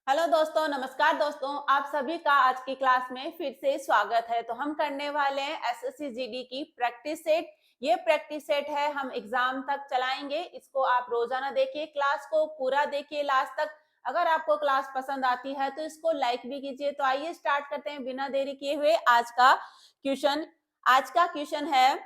Hello दोस्तों, नमस्कार दोस्तों। आप सभी का आज की क्लास में फिर से स्वागत है। तो हम करने वाले हैं एसएससी जीडी की प्रैक्टिस सेट। ये प्रैक्टिस सेट है, हम एग्जाम तक चलाएंगे। इसको आप रोजाना देखिए, क्लास को पूरा देखिए लास्ट तक। अगर आपको क्लास पसंद आती है तो इसको लाइक भी कीजिए। तो आइए स्टार्ट करते हैं बिना देरी किए हुए आज का क्वेश्चन। आज का क्वेश्चन है,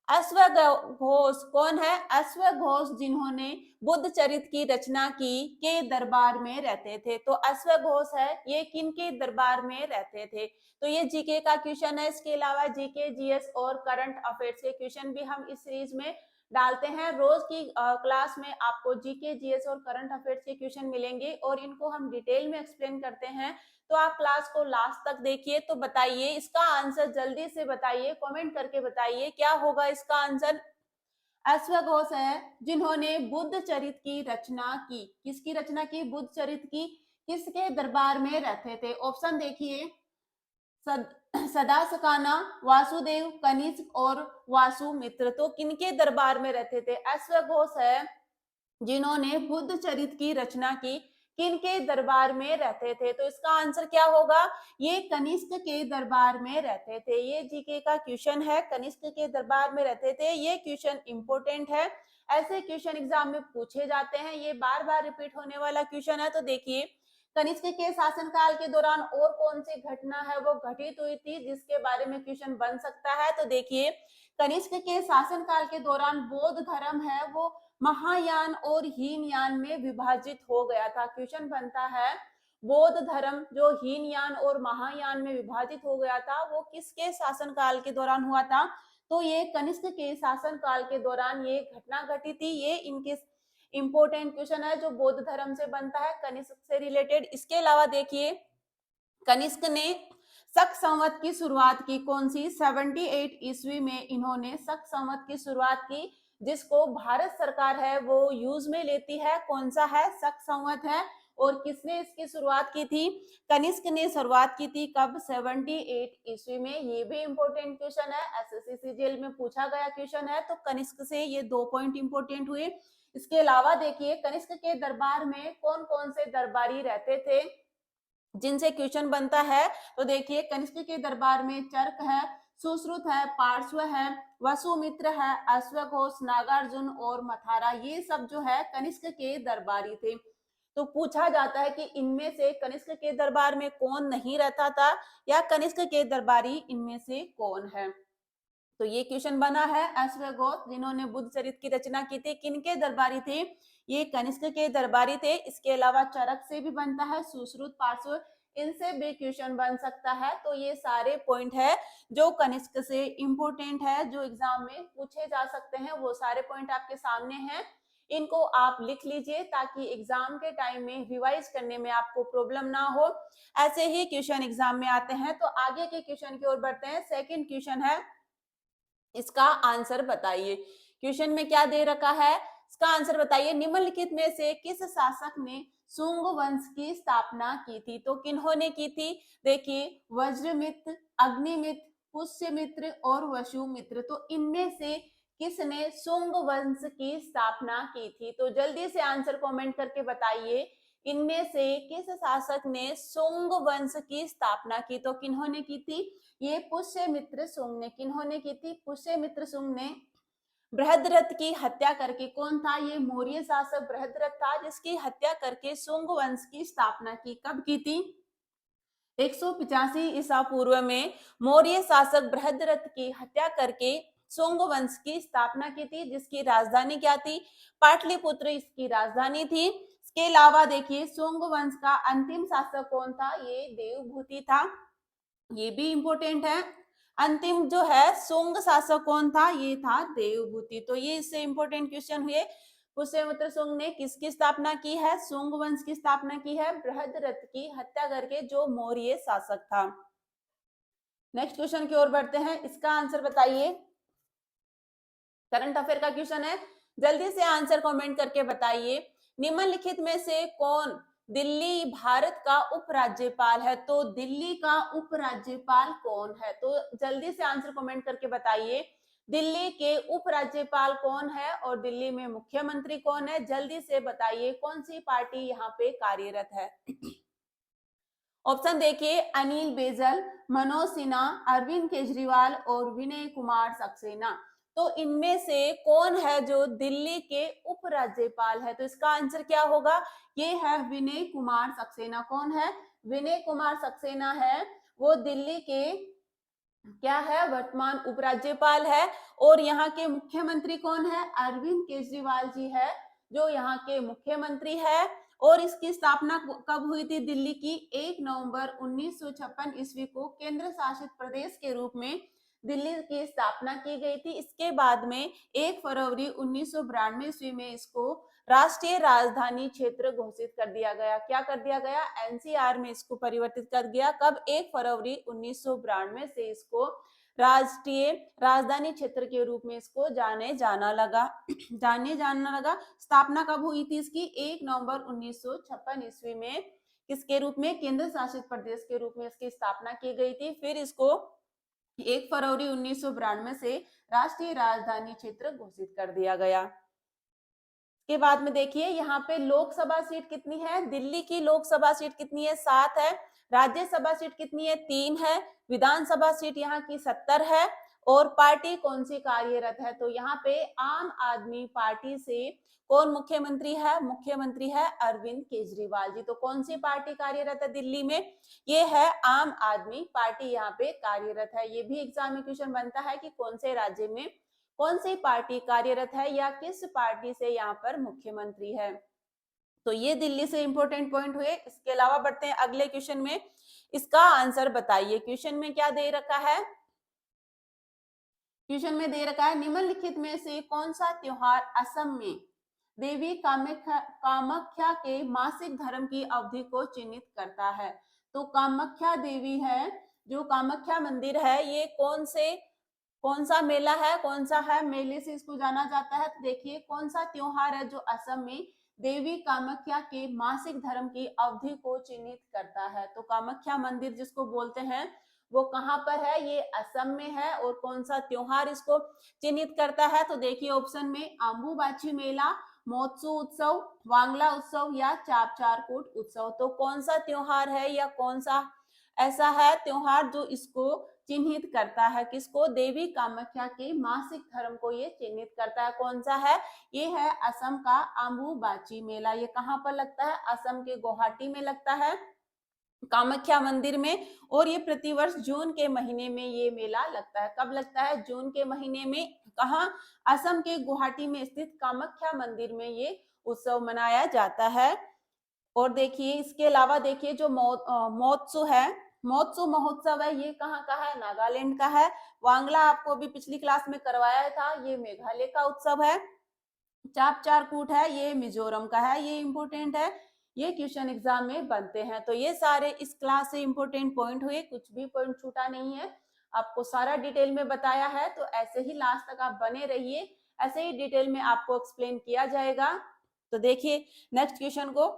अश्वघोष कौन है? अश्वघोष जिन्होंने बुद्ध चरित की रचना की के दरबार में रहते थे। तो अश्वघोष है, ये किन के दरबार में रहते थे? तो ये जीके का क्वेश्चन है। इसके अलावा जीके, जीएस और करंट अफेयर्स के क्वेश्चन भी हम इस सीरीज में डालते हैं। रोज की क्लास में आपको जीके, जीएस और करंट अफेयर्स के क्वेश्चन मिलेंगे और इनको हम डिटेल में एक्सप्लेन करते हैं। तो आप क्लास को लास्ट तक देखिए। तो बताइए इसका आंसर, जल्दी से बताइए, कमेंट करके बताइए क्या होगा इसका आंसर। अश्वघोष है जिन्होंने बुद्ध चरित की रचना की। किसकी रचना की? बुद्ध चरित की। किसके दरबार में रहते थे? ऑप्शन देखिए, सद, सदासकाना, वासुदेव, कनिष्क और वासुमित्र। तो किनके दरबार में रहते थे? अश्वघोष है जिन्होंने बुद्ध चरित की रचना की। किनके दरबार में रहते थे? तो इसका आंसर क्या होगा? ये कनिष्क के दरबार में रहते थे। ये जीके का क्वेश्चन है, कनिष्क के दरबार में रहते थे। ये क्वेश्चन इंपोर्टेंट है, ऐसे क्वेश्चन एग्जाम में पूछे जाते हैं। ये बार बार रिपीट होने वाला क्वेश्चन है। तो देखिए, कनिष्क के शासनकाल के दौरान और कौन सी घटना है वो घटित हुई थी जिसके बारे में क्वेश्चन बन सकता है? तो देखिए, कनिष्क के शासनकाल के दौरान बौद्ध धर्म है वो महायान और हीनयान में विभाजित हो गया था। क्वेश्चन बनता है, बौद्ध धर्म जो हीनयान और महायान में विभाजित हो गया था वो किसके शासनकाल के दौरान हुआ था? तो ये कनिष्क के शासनकाल के दौरान ये घटना घटी थी। ये इनके इंपोर्टेंट क्वेश्चन है जो बौद्ध धर्म से बनता है, कनिष्क से रिलेटेड। इसके अलावा देखिए, कनिष्क ने शक संवत की शुरुआत की। कौन सी? 78 ईस्वी में इन्होंने शक संवत की शुरुआत की, जिसको भारत सरकार है वो यूज में लेती है। कौन सा है? शक संवत है। और किसने इसकी शुरुआत की थी? कनिष्क ने शुरुआत की थी। कब? 78 ईस्वी में। ये भी इंपोर्टेंट क्वेश्चन है, एसएससी सीजीएल में पूछा गया क्वेश्चन है। तो कनिष्क से ये 2 पॉइंट इंपोर्टेंट हुए। इसके अलावा देखिए, कनिष्क के दरबार में कौन कौन से दरबारी रहते थे जिनसे क्वेश्चन बनता है? तो देखिए, कनिष्क के दरबार में चर्क है, सुश्रुत है, पार्श्व है, वसुमित्र है, अश्वघोष, नागार्जुन और मथारा। ये सब जो है कनिष्क के दरबारी थे। तो पूछा जाता है कि इनमें से कनिष्क के दरबार में कौन नहीं रहता था, या कनिष्क के दरबारी इनमें से कौन है? तो ये क्वेश्चन बना है। अश्वघोष जिन्होंने बुद्ध चरित की रचना की थी, किनके दरबारी थे? ये कनिष्क के दरबारी थे। इसके अलावा चरक से भी बनता है, सुश्रुत, पार्श्व, इनसे भी क्वेश्चन बन सकता है। तो ये सारे पॉइंट है जो कनिष्क से इंपोर्टेंट है, जो एग्जाम में पूछे जा सकते हैं। वो सारे पॉइंट आपके सामने हैं, इनको आप लिख लीजिए ताकि एग्जाम के टाइम में रिवाइज करने में आपको प्रॉब्लम ना हो। ऐसे ही क्वेश्चन एग्जाम में आते हैं। तो आगे के क्वेश्चन की ओर बढ़ते हैं। सेकेंड क्वेश्चन है, इसका आंसर बताइए। क्वेश्चन में क्या दे रखा है, इसका आंसर बताइए। निम्नलिखित में से किस शासक ने शुंग वंश की स्थापना की थी? तो किन्होंने की थी? देखिए, वज्रमित्र, अग्निमित्र, पुष्यमित्र और वसुमित्र। तो इनमें से किसने शुंग वंश की स्थापना की थी? तो जल्दी से आंसर कमेंट करके बताइए, इनमें से किस शासक ने शुंग वंश की स्थापना की? तो किन्होंने की थी? ये पुष्यमित्र शुंग ने। किन्होंने की थी? पुष्यमित्र शुंग ने। बृहद्रथ की हत्या करके, कौन था? ये मौर्य शासक बृहद्रथ था, जिसकी हत्या करके शुंग वंश की स्थापना की। कब की थी? 185 ईसा पूर्व में मौर्य शासक बृहद्रथ की हत्या करके शुंग वंश की स्थापना की थी, जिसकी राजधानी क्या थी? पाटलिपुत्र इसकी राजधानी थी। इसके अलावा देखिए, शुंग वंश का अंतिम शासक कौन था? ये देवभूति था। ये भी इंपॉर्टेंट है। अंतिम जो है शुंग शासक कौन था? ये था देवभूति। तो ये इससे इंपॉर्टेंट क्वेश्चन हुए। पुष्यमित्र शुंग ने किसकी स्थापना की है? शुंग वंश की स्थापना की है, बृहद्रथ की हत्या करके, जो मौर्य शासक था। नेक्स्ट क्वेश्चन की ओर बढ़ते हैं। इसका आंसर बताइए। करंट अफेयर का क्वेश्चन है, जल्दी से आंसर कमेंट करके बताइए। निम्नलिखित में से कौन दिल्ली भारत का उपराज्यपाल है? तो दिल्ली का उपराज्यपाल कौन है? तो जल्दी से आंसर कमेंट करके बताइए, दिल्ली के उपराज्यपाल कौन है और दिल्ली में मुख्यमंत्री कौन है? जल्दी से बताइए, कौन सी पार्टी यहाँ पे कार्यरत है? ऑप्शन देखिए, अनिल बेजल, मनोज सिन्हा, अरविंद केजरीवाल और विनय कुमार सक्सेना। तो इनमें से कौन है जो दिल्ली के उपराज्यपाल है? तो इसका आंसर क्या होगा? ये है विनय कुमार सक्सेना। कौन है? विनय कुमार सक्सेना है, वो दिल्ली के क्या है, वर्तमान उपराज्यपाल है। और यहाँ के मुख्यमंत्री कौन है? अरविंद केजरीवाल जी है, जो यहाँ के मुख्यमंत्री है। और इसकी स्थापना कब हुई थी दिल्ली की? 1 नवंबर 1956 ईस्वी को केंद्र शासित प्रदेश के रूप में दिल्ली की स्थापना की गई थी। इसके बाद में 1 फरवरी 1992 ईस्वी में इसको राष्ट्रीय राजधानी क्षेत्र घोषित कर दिया गया। क्या कर दिया गया? एनसीआर में इसको परिवर्तित कर दिया। कब? 1 फरवरी 1992 से इसको राष्ट्रीय राजधानी क्षेत्र के रूप में इसको जाने जाना लगा। स्थापना कब हुई थी इसकी? 1 नवंबर 1956 ईस्वी में किसके रूप में? केंद्र शासित प्रदेश के रूप में इसकी स्थापना की गई थी। फिर इसको 1 फरवरी 1992 से राष्ट्रीय राजधानी क्षेत्र घोषित कर दिया गया। के बाद में देखिए, यहाँ पे लोकसभा सीट कितनी है? दिल्ली की लोकसभा सीट कितनी है? 7 है। राज्यसभा सीट कितनी है? 3 है। विधानसभा सीट यहाँ की 70 है। और पार्टी कौन सी कार्यरत है? तो यहाँ पे आम आदमी पार्टी से कौन मुख्यमंत्री है? मुख्यमंत्री है अरविंद केजरीवाल जी। तो कौन सी पार्टी कार्यरत है दिल्ली में? ये है आम आदमी पार्टी यहाँ पे कार्यरत है। ये भी एग्जाम में क्वेश्चन बनता है कि कौन से राज्य में कौन सी पार्टी कार्यरत है या किस पार्टी से यहाँ पर मुख्यमंत्री है। तो ये दिल्ली से इंपॉर्टेंट पॉइंट हुए। इसके अलावा बढ़ते हैं अगले क्वेश्चन में। इसका आंसर बताइए। क्वेश्चन में क्या दे रखा है? क्वेश्चन में दे रखा है, निम्नलिखित में से कौन सा त्योहार असम में देवी कामाख्या के मासिक धर्म की अवधि को चिन्हित करता है? तो कामाख्या देवी है, जो कामाख्या मंदिर है, ये कौन सा मेला है? कौन सा है मेले से इसको जाना जाता है? तो देखिए, कौन सा त्योहार है जो असम में देवी कामाख्या के मासिक धर्म की अवधि को चिन्हित करता है? तो कामाख्या मंदिर जिसको बोलते हैं वो कहाँ पर है? ये असम में है। और कौन सा त्योहार इसको चिन्हित करता है? तो देखिए ऑप्शन में, अम्बुबाची मेला, महोत्सव उत्सव, वांगला उत्सव या चापचारकूट उत्सव। तो कौन सा त्योहार है या कौन सा ऐसा है त्योहार जो इसको चिन्हित करता है? किसको? देवी कामाख्या के मासिक धर्म को ये चिन्हित करता है। कौन सा है? ये है असम का अम्बुबाची मेला। ये कहाँ पर लगता है? असम के गुवाहाटी में लगता है, कामाख्या मंदिर में। और ये प्रतिवर्ष जून के महीने में ये मेला लगता है। कब लगता है? जून के महीने में। कहाँ? असम के गुवाहाटी में स्थित कामाख्या मंदिर में ये उत्सव मनाया जाता है। और देखिए, इसके अलावा देखिए, जो महोत्सव है, महोत्सव है, ये कहाँ का है? नागालैंड का है। वांगला आपको अभी पिछली क्लास में करवाया था, ये मेघालय का उत्सव है। चापचारकूट है, ये मिजोरम का है। ये इंपोर्टेंट है, ये क्वेश्चन एग्जाम में बनते हैं। तो ये सारे इस क्लास से इंपोर्टेंट पॉइंट हुए, कुछ भी पॉइंट छूटा नहीं है। आपको सारा डिटेल में बताया है, तो ऐसे ही लास्ट तक आप बने रहिए, ऐसे ही डिटेल में आपको एक्सप्लेन किया जाएगा। तो देखिए नेक्स्ट क्वेश्चन को,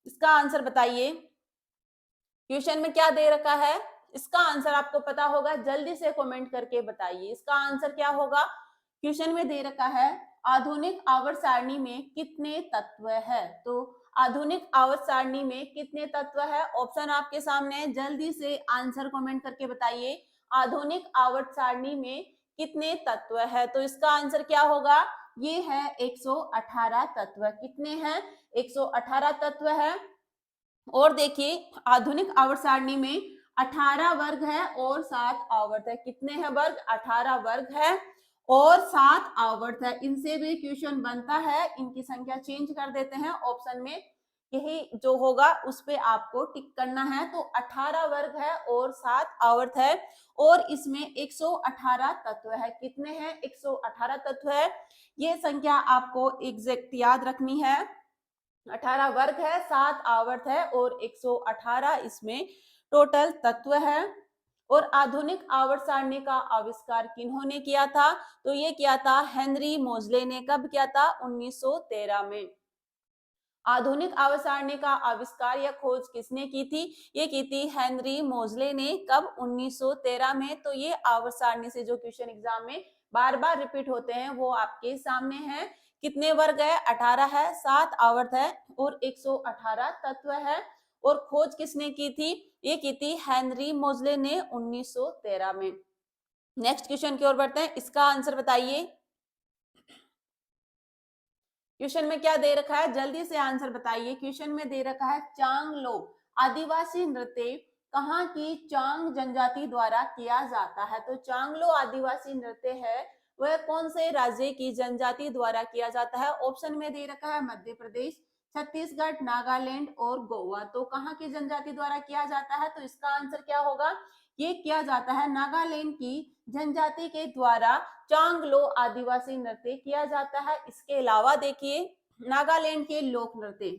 इसका आंसर बताइए। क्वेश्चन में क्या दे रखा है? इसका आंसर आपको पता होगा, जल्दी से कमेंट करके बताइए। इसका आंसर क्या होगा? क्वेश्चन में दे रखा है, आधुनिक आवर्त सारणी में कितने तत्व है? तो आधुनिक आवर्त सारणी में कितने तत्व है? ऑप्शन आपके सामने है, जल्दी से आंसर कमेंट करके बताइए। आधुनिक आवर्त सारणी में कितने तत्व है? तो इसका आंसर क्या होगा? ये है 118 तत्व। कितने हैं? 118 तत्व है। और देखिए, आधुनिक आवर्त सारणी में 18 वर्ग है और 7 आवर्त है। कितने हैं वर्ग? 18 वर्ग है और 7 आवर्त है। इनसे भी क्वेश्चन बनता है, इनकी संख्या चेंज कर देते हैं ऑप्शन में, यही जो होगा उस पे आपको टिक करना है। तो 18 वर्ग है और 7 आवर्त है और इसमें 118 तत्व है। कितने हैं? 118 तत्व है। ये संख्या आपको एग्जैक्ट याद रखनी है। 18 वर्ग है, 7 आवर्त है और 118 इसमें टोटल तत्व है। और आधुनिक आवर्त सारणी का आविष्कार किन्होंने किया था? तो ये किया था हेनरी मोजले ने। कब किया था? 1913 में। आधुनिक आवर्त सारणी का आविष्कार या खोज किसने की थी? ये की थी हेनरी मोजले ने। कब? 1913 में। तो ये आवर्त सारणी से जो क्वेश्चन एग्जाम में बार बार रिपीट होते हैं वो आपके सामने है। कितने वर्ग है? 18 है, 7 आवर्त है और 118 तत्व है। और खोज किसने की थी? ये की थी हेनरी मोजले ने 1913 में। नेक्स्ट क्वेश्चन की ओर बढ़ते हैं, इसका आंसर बताइए। क्वेश्चन में क्या दे रखा है, जल्दी से आंसर बताइए। क्वेश्चन में दे रखा है चांगलो आदिवासी नृत्य कहाँ की चांग जनजाति द्वारा किया जाता है? तो चांगलो आदिवासी नृत्य है वह कौन से राज्य की जनजाति द्वारा किया जाता है? ऑप्शन में दे रखा है मध्य प्रदेश, छत्तीसगढ़, नागालैंड और गोवा। तो कहाँ की जनजाति द्वारा किया जाता है? तो इसका आंसर क्या होगा? ये किया जाता है नागालैंड की जनजाति के द्वारा चांगलो आदिवासी नृत्य किया जाता है। इसके अलावा देखिए नागालैंड के लोक नृत्य,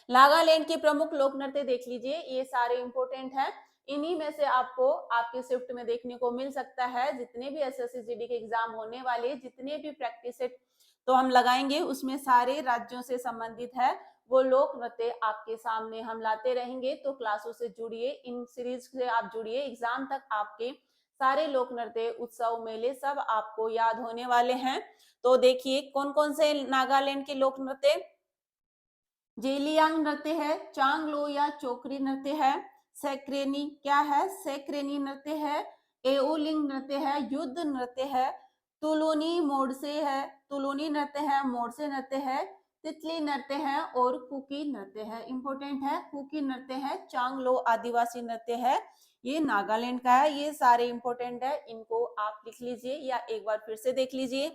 नागालैंड के प्रमुख लोक नृत्य देख लीजिए, ये सारे इंपोर्टेंट है। इन्हीं में से आपको आपके शिफ्ट में देखने को मिल सकता है। जितने भी एसएससी जीडी के एग्जाम होने वाले, जितने भी प्रैक्टिस सेट तो हम लगाएंगे, उसमें सारे राज्यों से संबंधित है वो लोक नृत्य आपके सामने हम लाते रहेंगे। तो क्लासों से जुड़िए, इन सीरीज से आप जुड़िए, एग्जाम तक आपके सारे लोक नृत्य, उत्सव, मेले सब आपको याद होने वाले हैं। तो देखिए कौन कौन से नागालैंड के लोक नृत्य, जेलियांग नृत्य है, चांगलो या चोकरी नृत्य है, सैक्रेनी क्या है, सैक्रेनी नृत्य है, एओलिंग नृत्य है, युद्ध नृत्य है, तुलोनी मोडसे है, तुलोनी नृत्य है, मोडसे नृत्य है, तितली नृत्य है और कुकी नृत्य है। इंपोर्टेंट है, कुकी नृत्य है, चांगलो आदिवासी नृत्य है, ये नागालैंड का है। ये सारे इंपोर्टेंट है, इनको आप लिख लीजिए या एक बार फिर से देख लीजिए।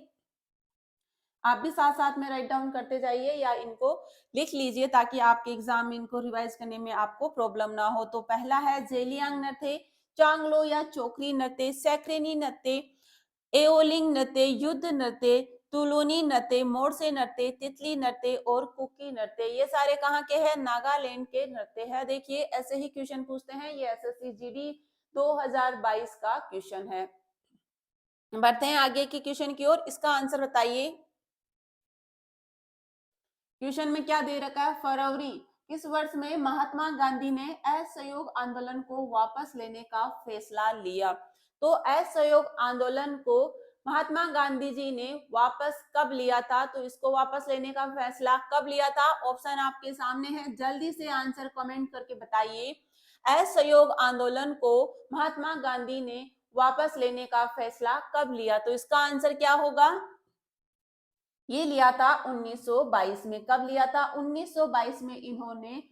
आप भी साथ साथ में राइट डाउन करते जाइए या इनको लिख लीजिए ताकि आपके एग्जाम में इनको रिवाइज करने में आपको प्रॉब्लम ना हो। तो पहला है जेलियांग नृत्य, चांगलो या चोकरी नृत्य, सैक्रेनी नृत्य, एओलिंग नृत्य, युद्ध नृत्य, तुलोनी नृत्य, मोरसे नृत्य, तितली नृत्य और कुकी नृत्य। ये सारे कहाँ के हैं? नागालैंड के नृत्य है। देखिए ऐसे ही क्वेश्चन पूछते हैं, ये एसएससी जीडी 2022 का क्वेश्चन है। बढ़ते हैं आगे के क्वेश्चन की ओर, इसका आंसर बताइए। क्वेश्चन में क्या दे रखा है, फरवरी किस वर्ष में महात्मा गांधी ने असहयोग आंदोलन को वापस लेने का फैसला लिया? तो असहयोग आंदोलन को महात्मा गांधी जी ने वापस कब लिया था? तो इसको वापस लेने का फैसला कब लिया था? ऑप्शन आपके सामने है, जल्दी से आंसर कमेंट करके बताइए। असहयोग आंदोलन को महात्मा गांधी ने वापस लेने का फैसला कब लिया? तो इसका आंसर क्या होगा? ये लिया था 1922 में। कब लिया था? 1922 में इन्होंने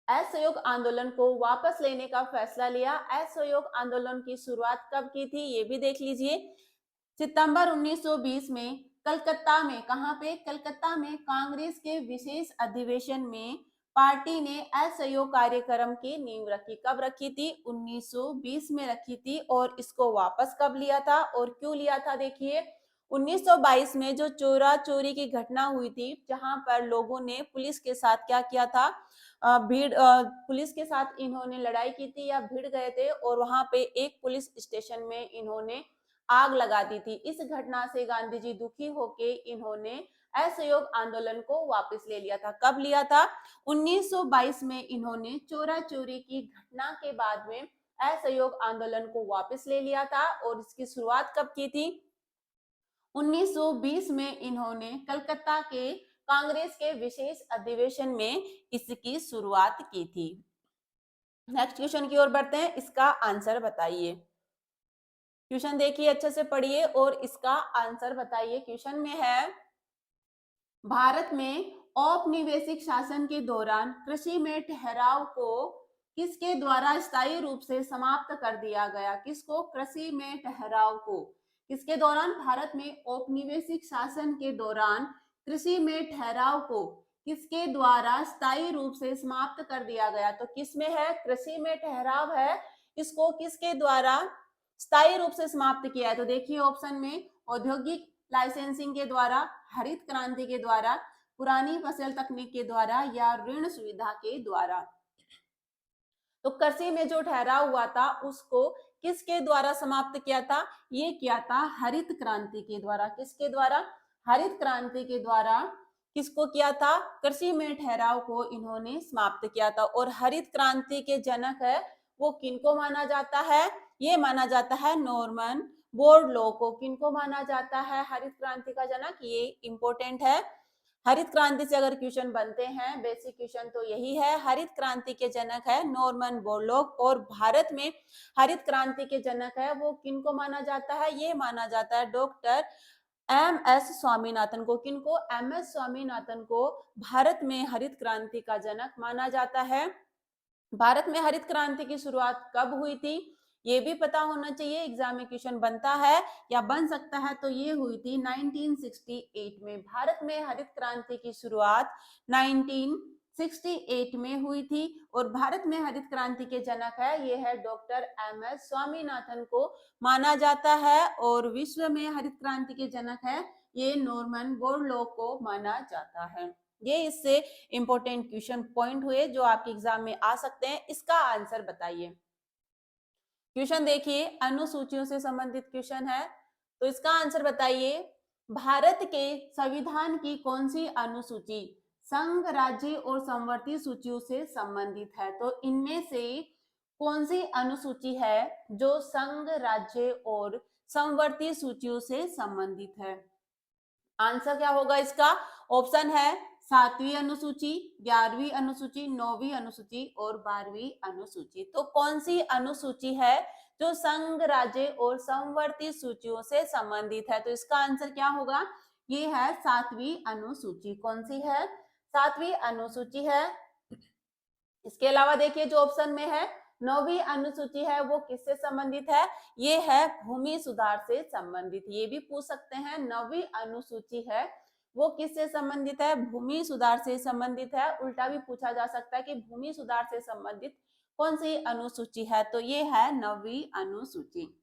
असहयोग आंदोलन को वापस लेने का फैसला लिया। असहयोग आंदोलन की शुरुआत कब की थी ये भी देख लीजिए। सितंबर 1920 में कलकत्ता में, कहां पे? कलकत्ता में कांग्रेस के विशेष अधिवेशन में पार्टी ने असहयोग कार्यक्रम की नींव रखी। कब रखी थी? 1920 में रखी थी। और इसको वापस कब लिया था और क्यों लिया था? देखिए 1922 में जो चोरा चोरी की घटना हुई थी, जहां पर लोगों ने पुलिस के साथ क्या किया था, पुलिस के साथ इन्होंने लड़ाई की थी या भिड़ गए थे और वहां पे एक पुलिस स्टेशन में इन्होंने आग लगा दी थी। इस घटना से गांधी जी दुखी होके इन्होंने असहयोग आंदोलन को वापस ले लिया था। कब लिया था? 1922 में इन्होंने चोरा चोरी की घटना के बाद में असहयोग आंदोलन को वापस ले लिया था। और इसकी शुरुआत कब की थी? 1920 में इन्होंने कलकत्ता के कांग्रेस के विशेष अधिवेशन में इसकी शुरुआत की थी। नेक्स्ट क्वेश्चन की ओर बढ़ते हैं, इसका आंसर बताइए। क्वेश्चन देखिए, अच्छे से पढ़िए और इसका आंसर बताइए। क्वेश्चन में है, भारत में औपनिवेशिक शासन के दौरान कृषि में ठहराव को किसके द्वारा स्थायी रूप से समाप्त कर दिया गया? किसको? कृषि में ठहराव को किसके दौरान? भारत में औपनिवेशिक शासन के दौरान कृषि में ठहराव को किसके द्वारा स्थायी रूप से समाप्त कर दिया गया? तो किसमें है? कृषि में ठहराव है, इसको किसके द्वारा स्थायी रूप से समाप्त किया है? तो देखिए ऑप्शन में, औद्योगिक लाइसेंसिंग के द्वारा, हरित क्रांति के द्वारा, पुरानी फसल तकनीक के द्वारा या ऋण सुविधा के द्वारा। तो कृषि में जो ठहराव हुआ था उसको किसके द्वारा समाप्त किया था? ये किया था हरित क्रांति के द्वारा। किसके द्वारा? हरित क्रांति के द्वारा। किसको किया था? कृषि में ठहराव को इन्होंने समाप्त किया था। और हरित क्रांति के जनक है वो किनको माना जाता है? ये माना जाता है नॉर्मन बोरलॉ को। किनको माना जाता है हरित क्रांति का जनक? ये इंपोर्टेंट है। हरित क्रांति से अगर क्वेश्चन बनते हैं, बेसिक क्वेश्चन तो यही है। हरित क्रांति के जनक है नॉर्मन बोरलॉग, और भारत में हरित क्रांति के जनक है वो किनको माना जाता है? ये माना जाता है डॉक्टर एम.एस. स्वामीनाथन को। किनको? एम.एस. स्वामीनाथन को भारत में हरित क्रांति का जनक माना जाता है। भारत में हरित क्रांति की शुरुआत कब हुई थी ये भी पता होना चाहिए, एग्जाम में क्वेश्चन बनता है या बन सकता है। तो ये हुई थी 1968 में। भारत में हरित क्रांति की शुरुआत 1968 में हुई थी, और भारत में हरित क्रांति के जनक है ये है डॉक्टर एम.एस. स्वामीनाथन को माना जाता है, और विश्व में हरित क्रांति के जनक है ये नॉर्मन बोरलॉग को माना जाता है। ये इससे इंपॉर्टेंट क्वेश्चन पॉइंट हुए जो आपके एग्जाम में आ सकते हैं। इसका आंसर बताइए। क्वेश्चन देखिए, अनुसूचियों से संबंधित क्वेश्चन है, तो इसका आंसर बताइए। भारत के संविधान की कौन सी अनुसूची संघ, राज्य और संवर्ती सूचियों से संबंधित है? तो इनमें से कौन सी अनुसूची है जो संघ, राज्य और संवर्ती सूचियों से संबंधित है? आंसर क्या होगा इसका? ऑप्शन है 7वीं अनुसूची, 11वीं अनुसूची, 9वीं अनुसूची और 12वीं अनुसूची। तो कौन सी अनुसूची है जो संघ, राज्य और संवर्ती सूचियों से संबंधित है? तो इसका आंसर क्या होगा? ये है 7वीं अनुसूची। कौन सी है? 7वीं अनुसूची है। इसके अलावा देखिए जो ऑप्शन में है 9वीं अनुसूची है वो किससे संबंधित है? ये है भूमि सुधार से संबंधित। ये भी पूछ सकते हैं 9वीं अनुसूची है वो किससे संबंधित है? भूमि सुधार से संबंधित है। उल्टा भी पूछा जा सकता है कि भूमि सुधार से संबंधित कौन सी अनुसूची है? तो ये है 9वीं अनुसूची।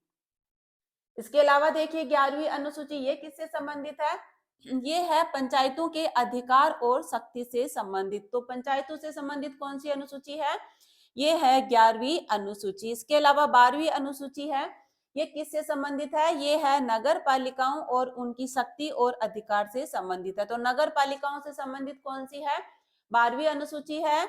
इसके अलावा देखिए 11वीं अनुसूची ये किससे संबंधित है? ये है पंचायतों के अधिकार और शक्ति से संबंधित। तो पंचायतों से संबंधित कौन सी अनुसूची है? ये है 11वीं अनुसूची। इसके अलावा 12वीं अनुसूची है, ये किससे संबंधित है? ये है नगर पालिकाओं और उनकी शक्ति और अधिकार से संबंधित है। तो नगर पालिकाओं से संबंधित कौन सी है? 12वीं अनुसूची है।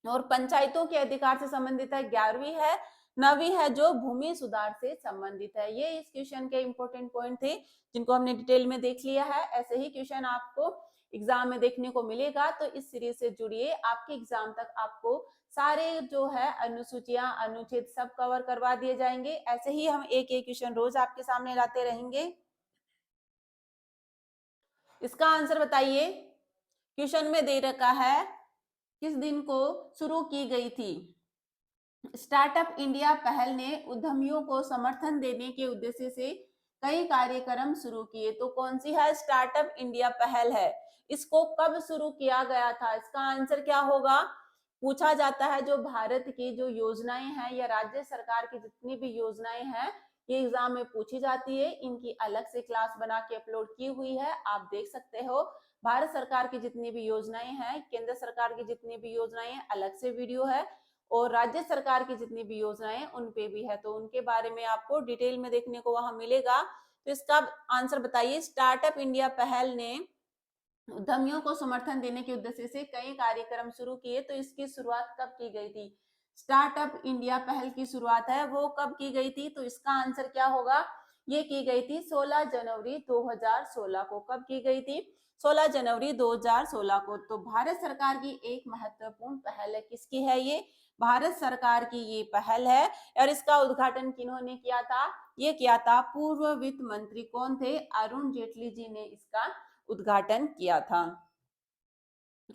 और पंचायतों के अधिकार से संबंधित है 11वीं है। 9वीं है जो भूमि सुधार से संबंधित है। ये इस क्वेश्चन के इंपॉर्टेंट पॉइंट थे जिनको हमने डिटेल में देख लिया है। ऐसे ही क्वेश्चन आपको एग्जाम में देखने को मिलेगा, तो इस सीरीज से जुड़िए। आपके एग्जाम तक आपको सारे जो है अनुसूचियां, अनुच्छेद सब कवर करवा दिए जाएंगे। ऐसे ही हम एक एक क्वेश्चन रोज आपके सामने लाते रहेंगे। इसका आंसर बताइए। क्वेश्चन में दे रखा है किस दिन को शुरू की गई थी? स्टार्टअप इंडिया पहल ने उद्यमियों को समर्थन देने के उद्देश्य से कई कार्यक्रम शुरू किए। तो कौन सी है? स्टार्टअप इंडिया पहल है। इसको कब शुरू किया गया था? इसका आंसर क्या होगा? पूछा जाता है जो भारत की जो योजनाएं हैं या राज्य सरकार की जितनी भी योजनाएं हैं ये एग्जाम में पूछी जाती है। इनकी अलग से क्लास बना के अपलोड की हुई है, आप देख सकते हो। भारत सरकार की जितनी भी योजनाएं हैं, केंद्र सरकार की जितनी भी योजनाएं हैं, अलग से वीडियो है, और राज्य सरकार की जितनी भी योजनाएं उन पे भी है, तो उनके बारे में आपको डिटेल में देखने को वहां मिलेगा। तो इसका आंसर बताइए। स्टार्टअप इंडिया पहल ने उद्यमियों को समर्थन देने के उद्देश्य से कई कार्यक्रम शुरू किए। तो इसकी शुरुआत कब की गई थी? स्टार्टअप इंडिया पहल की शुरुआत है वो कब की गई थी? तो इसका आंसर क्या होगा? ये की गई थी 16 जनवरी 2016 को। कब की गई थी? 16 जनवरी 2016 को। तो भारत सरकार की एक महत्वपूर्ण पहल है। किसकी है ये? भारत सरकार की ये पहल है। और इसका उद्घाटन किन्होंने किया था? ये किया था पूर्व वित्त मंत्री कौन थे? अरुण जेटली जी ने इसका उद्घाटन किया था।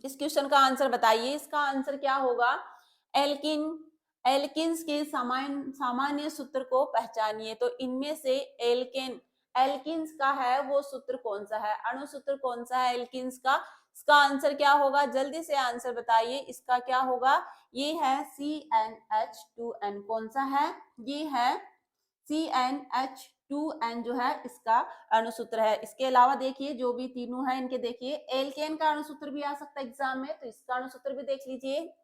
इस क्वेश्चन का आंसर बताइए। इसका आंसर क्या होगा? एल्किन्स के सामान्य सूत्र को पहचानिए। तो इनमें से एल्किन्स का है वो सूत्र कौन सा है? अणु सूत्र कौन सा है एल्किन्स का? इसका आंसर क्या होगा? जल्दी से आंसर बताइए। इसका क्या होगा? ये है CnH2n। कौन सा है? ये है CnH2n जो है इसका अणुसूत्र है। इसके अलावा देखिए जो भी तीनों है इनके देखिए एल्केन का अणुसूत्र भी आ सकता है एग्जाम में, तो इसका अणुसूत्र भी देख लीजिए।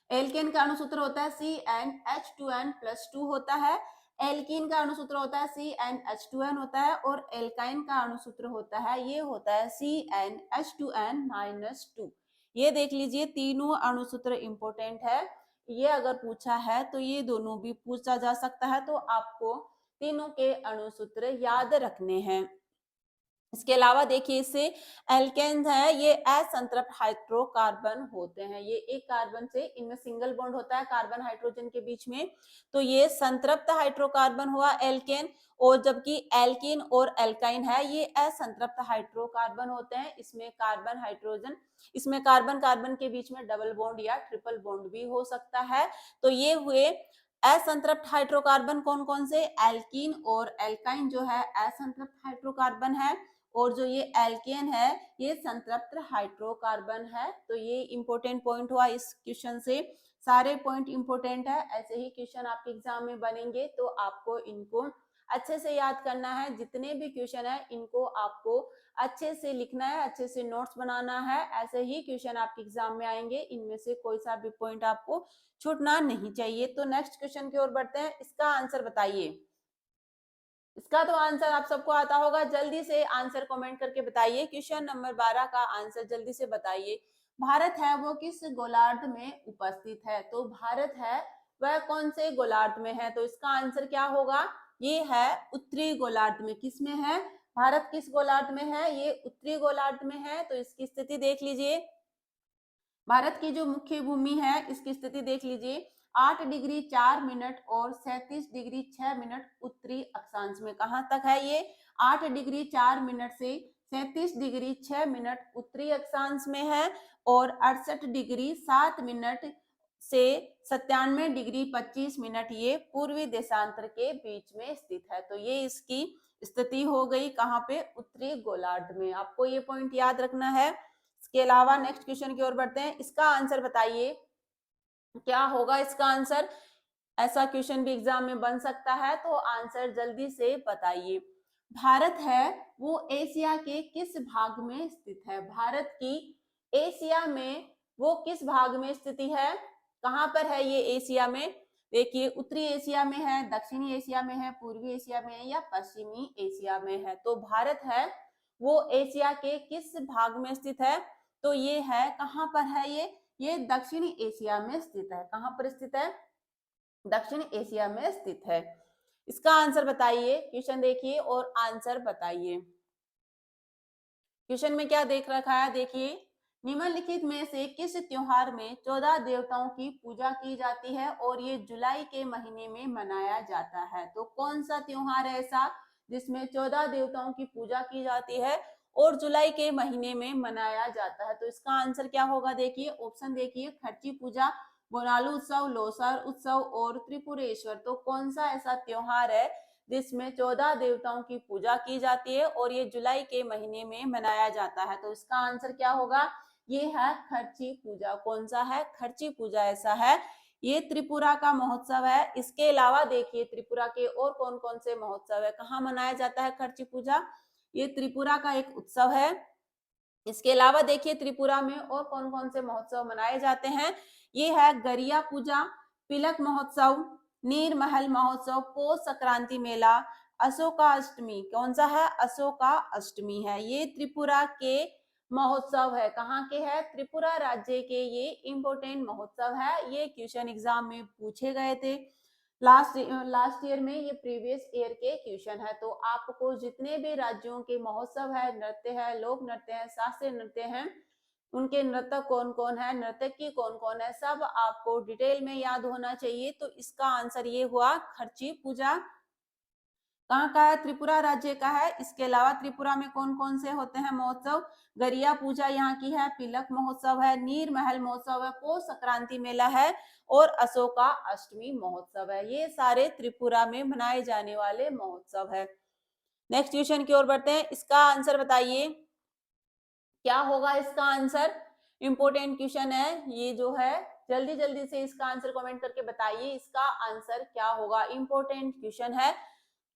एल्केन का अणुसूत्र होता है CnH2n+2 होता है। एल्कीन का अणुसूत्र होता है CnH2n होता है, और एल्काइन का अणुसूत्र होता है ये होता है CnH2n-2। ये देख लीजिए तीनों अणुसूत्र इंपोर्टेंट है। ये अगर पूछा है तो ये दोनों भी पूछा जा सकता है, तो आपको तीनों के अणुसूत्र याद रखने हैं। इसके अलावा देखिए इससे एल्केन्स है, ये असंतृप्त हाइड्रोकार्बन होते हैं। ये एक कार्बन से, इनमें सिंगल बॉन्ड होता है कार्बन हाइड्रोजन के बीच में, तो ये संतृप्त हाइड्रोकार्बन हुआ एल्केन। और जबकि एल्कीन और एल्काइन है, ये असंतृप्त हाइड्रोकार्बन होते हैं। इसमें कार्बन हाइड्रोजन, इसमें कार्बन कार्बन के बीच में डबल बॉन्ड या ट्रिपल बॉन्ड भी हो सकता है। तो ये हुए असंतृप्त हाइड्रोकार्बन कौन कौन से, एल्कीन और एल्काइन जो है असंतृप्त हाइड्रोकार्बन है, और जो ये एल्केन है ये संतृप्त हाइड्रोकार्बन है। तो ये इंपॉर्टेंट पॉइंट हुआ इस क्वेश्चन से। सारे पॉइंट इंपॉर्टेंट है, ऐसे ही क्वेश्चन आपके एग्जाम में बनेंगे, तो आपको इनको अच्छे से याद करना है। जितने भी क्वेश्चन है इनको आपको अच्छे से लिखना है, अच्छे से नोट्स बनाना है। ऐसे ही क्वेश्चन आपके एग्जाम में आएंगे, इनमें से कोई सा भी पॉइंट आपको छूटना नहीं चाहिए। तो नेक्स्ट क्वेश्चन की ओर बढ़ते हैं। इसका आंसर बताइए। इसका तो आंसर आप सबको आता होगा, जल्दी से आंसर कमेंट करके बताइए। क्वेश्चन नंबर 12 का आंसर जल्दी से बताइए। भारत है वो किस गोलार्ध में उपस्थित है? तो भारत है वह कौन से गोलार्ध में है? तो इसका आंसर क्या होगा, ये है उत्तरी गोलार्ध में। किस में है? भारत किस गोलार्ध में है? ये उत्तरी गोलार्ध में है। तो इसकी स्थिति देख लीजिए, भारत की जो मुख्य भूमि है इसकी स्थिति देख लीजिए, 8 डिग्री 4 मिनट और 37 डिग्री 6 मिनट उत्तरी अक्षांश में। कहां तक है ये? 8 डिग्री 4 मिनट से 37 डिग्री 6 मिनट उत्तरी अक्षांश में है, और 68 डिग्री 7 मिनट से 97 डिग्री 25 मिनट ये पूर्वी देशांतर के बीच में स्थित है। तो ये इसकी स्थिति हो गई कहाँ पे? उत्तरी गोलार्ध में। आपको ये पॉइंट याद रखना है। इसके अलावा नेक्स्ट क्वेश्चन की ओर बढ़ते हैं। इसका आंसर बताइए, क्या होगा इसका आंसर? ऐसा क्वेश्चन भी एग्जाम में बन सकता है, तो आंसर जल्दी से बताइए। भारत है वो एशिया के किस भाग में स्थित है? भारत की एशिया में वो किस भाग में स्थिति है? कहां पर है ये एशिया में? देखिए उत्तरी एशिया में है, दक्षिणी एशिया में है, पूर्वी एशिया में है, या पश्चिमी एशिया में है? तो भारत है वो एशिया के किस भाग में स्थित है? तो ये है, कहां पर है ये दक्षिणी एशिया में स्थित है। कहां पर स्थित है? दक्षिण एशिया में स्थित है। इसका आंसर बताइए। क्वेश्चन देखिए और आंसर बताइए। क्वेश्चन में क्या देख रखा है, देखिए, निम्नलिखित में से किस त्योहार में 14 देवताओं की पूजा की जाती है और ये जुलाई के महीने में मनाया जाता है? तो कौन सा त्योहार है ऐसा जिसमें 14 देवताओं की पूजा की जाती है और जुलाई के महीने में मनाया जाता है? तो इसका आंसर क्या होगा, देखिए ऑप्शन देखिए, खर्ची पूजा, बोनालू उत्सव, लोसर उत्सव और त्रिपुरेश्वर। तो कौन सा ऐसा त्योहार है जिसमें 14 देवताओं की पूजा की जाती है और ये जुलाई के महीने में मनाया जाता है? तो इसका आंसर क्या होगा, ये है खर्ची पूजा। कौन सा है? खर्ची पूजा ऐसा है। ये त्रिपुरा का महोत्सव है। इसके अलावा देखिए त्रिपुरा के और कौन कौन से महोत्सव है, कहाँ मनाया जाता है खर्ची पूजा? ये त्रिपुरा का एक उत्सव है। इसके अलावा देखिए त्रिपुरा में और कौन कौन से महोत्सव मनाए जाते हैं, ये है गरिया पूजा, पिलक महोत्सव, नीरमहल महोत्सव, पौष संक्रांति मेला, अशोका अष्टमी। कौन सा है? अशोका अष्टमी है। ये त्रिपुरा के महोत्सव है। कहाँ के है? त्रिपुरा राज्य के ये इंपोर्टेंट महोत्सव है। ये क्वेश्चन एग्जाम में पूछे गए थे लास्ट ईयर में। ये प्रीवियस ईयर के क्वेश्चन है। तो आपको जितने भी राज्यों के महोत्सव है, नृत्य है, लोक नृत्य है, शास्त्रीय नृत्य है, उनके नर्तक कौन कौन है, नर्तकी कौन कौन है, सब आपको डिटेल में याद होना चाहिए। तो इसका आंसर ये हुआ खर्ची पूजा। कहाँ का है? त्रिपुरा राज्य का है। इसके अलावा त्रिपुरा में कौन कौन से होते हैं महोत्सव? गरिया पूजा यहाँ की है, पिलक महोत्सव है, नीर महल महोत्सव है, पौष संक्रांति मेला है और अशोका अष्टमी महोत्सव है। ये सारे त्रिपुरा में मनाए जाने वाले महोत्सव है। नेक्स्ट क्वेश्चन की ओर बढ़ते हैं। इसका आंसर बताइए, क्या होगा इसका आंसर? इंपोर्टेंट क्वेश्चन है ये जो है, जल्दी जल्दी से इसका आंसर कमेंट करके बताइए। इसका आंसर क्या होगा? इंपोर्टेंट क्वेश्चन है।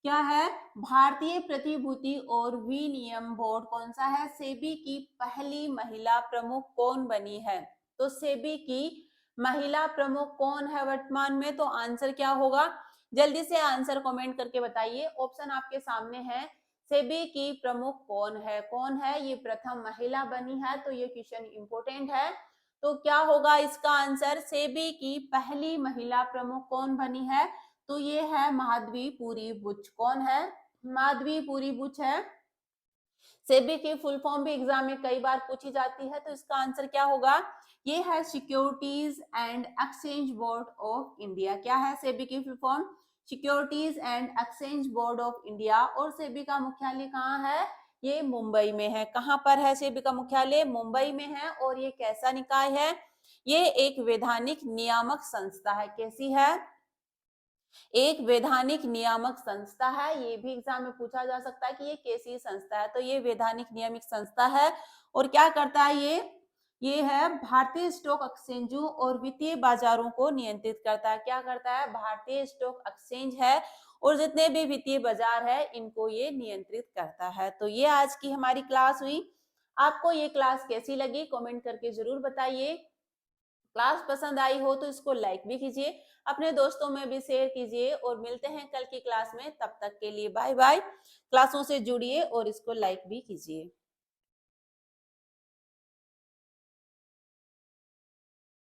क्या है? भारतीय प्रतिभूति और विनियम बोर्ड कौन सा है? सेबी की पहली महिला प्रमुख कौन बनी है? तो सेबी की महिला प्रमुख कौन है वर्तमान में? तो आंसर क्या होगा? जल्दी से आंसर कमेंट करके बताइए। ऑप्शन आपके सामने है। सेबी की प्रमुख कौन है? कौन है? ये प्रथम महिला बनी है। तो ये क्वेश्चन इंपोर्टेंट है। तो क्या होगा इसका आंसर? सेबी की पहली महिला प्रमुख कौन बनी है? तो ये है माधवी पुरी बुच। कौन है? माधवी पुरी बुच है सेबी की फुल फॉर्म भी एग्जाम में कई बार पूछी जाती है, तो इसका आंसर क्या होगा? ये है securities and exchange board of India. क्या है सेबी की full form? Securities and exchange board of India. और सेबी का मुख्यालय कहाँ है? ये मुंबई में है। कहाँ पर है सेबी का मुख्यालय? मुंबई में है। और ये कैसा निकाय है? ये एक वैधानिक नियामक संस्था है। कैसी है? एक वैधानिक नियामक संस्था है। ये भी एग्जाम में पूछा जा सकता है कि ये कैसी संस्था है, तो ये वैधानिक नियामक संस्था है। और क्या करता है ये है भारतीय स्टॉक एक्सचेंजों और वित्तीय बाजारों को नियंत्रित करता है। क्या करता है? भारतीय स्टॉक एक्सचेंज है और जितने भी वित्तीय बाजार है इनको ये नियंत्रित करता है। तो ये आज की हमारी क्लास हुई। आपको ये क्लास कैसी लगी कमेंट करके जरूर बताइए। क्लास पसंद आई हो तो इसको लाइक भी कीजिए, अपने दोस्तों में भी शेयर कीजिए और मिलते हैं कल की क्लास में। तब तक के लिए बाय बाय। क्लासों से जुड़िए और इसको लाइक भी कीजिए।